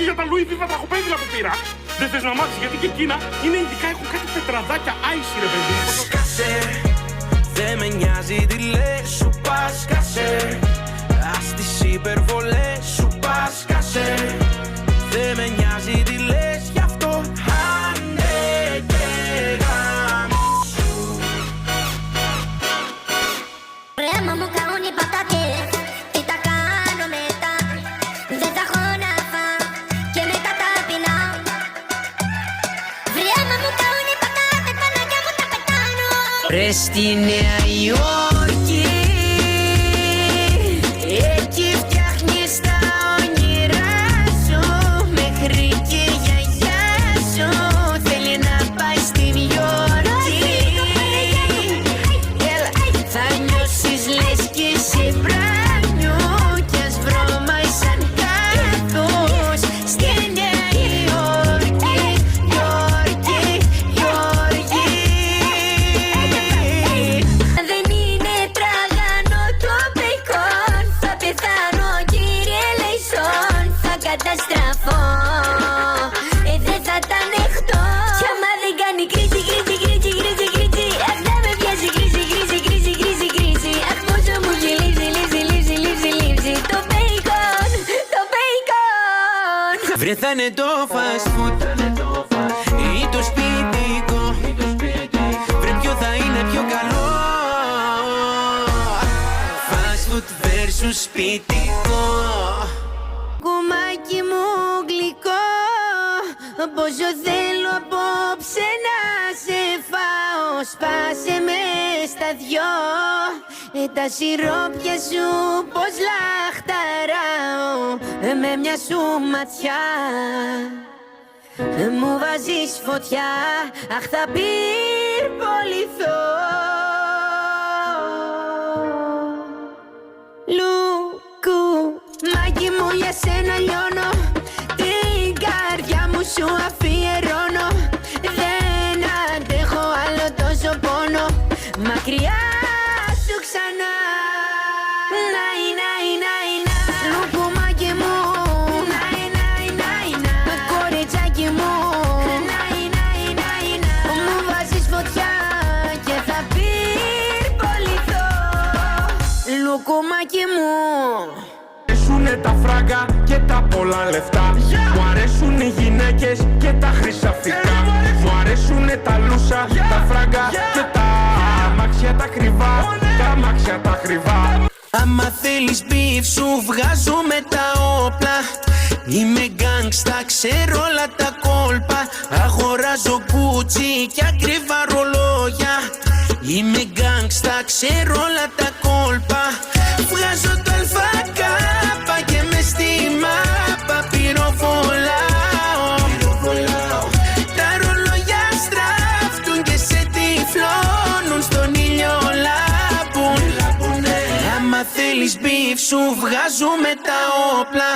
για τα Louis Vuitton τραχοπέδιλα που πήρα. Δεν θες να μάθεις γιατί και εκείνα είναι ειδικά, έχουν κάτι τετραδάκια άισι ρε παιδί μου. Σκάσε, δεν με νοιάζει τι λες, σου πας σκάσε. Ας τις υπερβολές σου πας σκάσε. Δεν με νοιάζει τι λες, γι' αυτό άντε και γάμισου. Πρέμα μου καούν οι πατάτες, τι τα κάνω μετά. Δεν θα έχω να φάω και μετά τα πεινάω. Βρέμα μου καούν οι πατάτες, Παναγιά μου τα πετάνω. Ρε στη Νέα Υόρκη, εκεί φτιάχνεις τα όνειρά σου. Μέχρι και η γιαγιά σου θέλει να πάει στη Υόρκη. Έλα, θα νιώσεις λες κι είσαι μπράνιο. Κι ας βρώμαει σαν κάθος στη Νέα Υόρκη. Υόρκη, Υόρκη. Δεν είναι τραγανό το μπέικον. Θα πεθάνω κύριε Λέισον. Θα καταστραφώ, δεν θα τα ανεχτώ. Κι άμα δεν κάνει κρίση, κρίση, κρίση, κρίση, κρίση. Αχ να με πιάσει κρίση, κρίση, κρίση, κρίση, κρίση. Αχ πόσο μου γελίζει, λύζει, λύζει, λύζει, λύζει. Το μπέικον, το μπέικον. Βρε θα είναι το fast food ή το σπιτικό. Βρε ποιο θα είναι πιο καλό. Fast food versus σπιτικό. Κουμάκι μου γλυκό, πόσο θέλω απόψε να σε φάω. Σπάσε με στα δυο, τα σιρόπια σου πως λαχταράω. Με μια σου ματιά μου βάζεις φωτιά. Αχ θα πυρποληθώ. Λουκουμάκι μου για σένα λιώνω. Την καρδιά μου σου αφιερώνω. Δεν αντέχω άλλο τόσο πόνο. Μακριά σου ξανά. Ναϊ, ναϊ, ναϊ, ναϊ. Λουκουμάκι μου. Ναϊ, ναϊ, ναϊ, ναϊ. Κοριτσάκι μου. Ναϊ, ναϊ, ναϊ, ναϊ. Μου βάζεις φωτιά και θα πυρποληθώ. Λουκουμάκι μου. Αρέσουνε τα φράγκα και τα πολλά λεφτά. Μου αρέσουν οι γυναίκες και τα χρυσαφικά. Μου αρέσουνε τα λούσα, τα φράγκα και τα αμάξια τα ακριβά. Τα αμάξια τα ακριβά. Άμα θέλεις μπιφ σου βγάζω με τα όπλα. Είμαι γκάγκστα, ξέρω όλα τα κόλπα. Αγοράζω κούτσι και ακριβά ρολόγια. Είμαι γκάγκστα, ξέρω όλα τα κόλπα. Βγάζω το αλφακάπα και μες στη μάπα πυροβολάω. Τα ρολόγια στράφτουν και σε τυφλώνουν, στον ήλιο λάπουνε. Άμα θέλεις μπιφ σου βγάζω με τα όπλα.